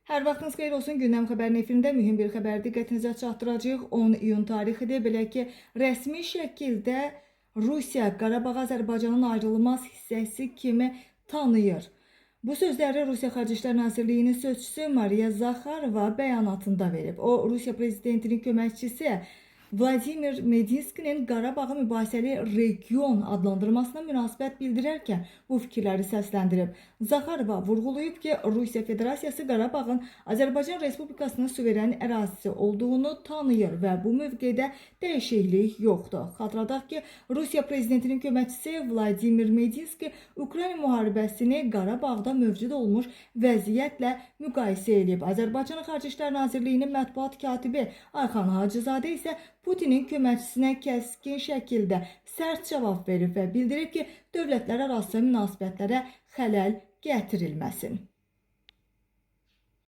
Hər vaxtınız xeyir olsun. Gündəm xəbərin efirində mühüm bir xəbər diqqətinizə çatdıracağıq. 10 iyun tarixidir. Belə ki, rəsmi şəkildə Rusiya Qarabağ Azərbaycanın ayrılmaz hissəsi kimi tanıyır. Bu sözləri Rusiya Xarici İşlər Nazirliyinin sözçüsü Mariya Zakharova bəyanatında verib. O, Rusiya prezidentinin köməkçisi Vladimir Medinskinin Qarabağı mübahisəli region adlandırmasına münasibət bildirərkən bu fikirləri səsləndirib. Zakharova vurğulayıb ki, Rusiya Federasiyası Qarabağın Azərbaycan Respublikasının suveren ərazisi olduğunu tanıyır və bu mövqedə dəyişiklik yoxdur. Xatırladaq ki, Rusiya prezidentinin köməkçisi Vladimir Medinski Ukrayna müharibəsini Qarabağda mövcud olmuş vəziyyətlə müqayisə edib. Azərbaycan Xarici İşlər Nazirliyinin mətbuat katibi Ayxan Hacızadə isə Putinin köməkçisinə kəskin şəkildə sərt cavab verib və bildirib ki, dövlətlər arası münasibətlərə xələl gətirilməsin.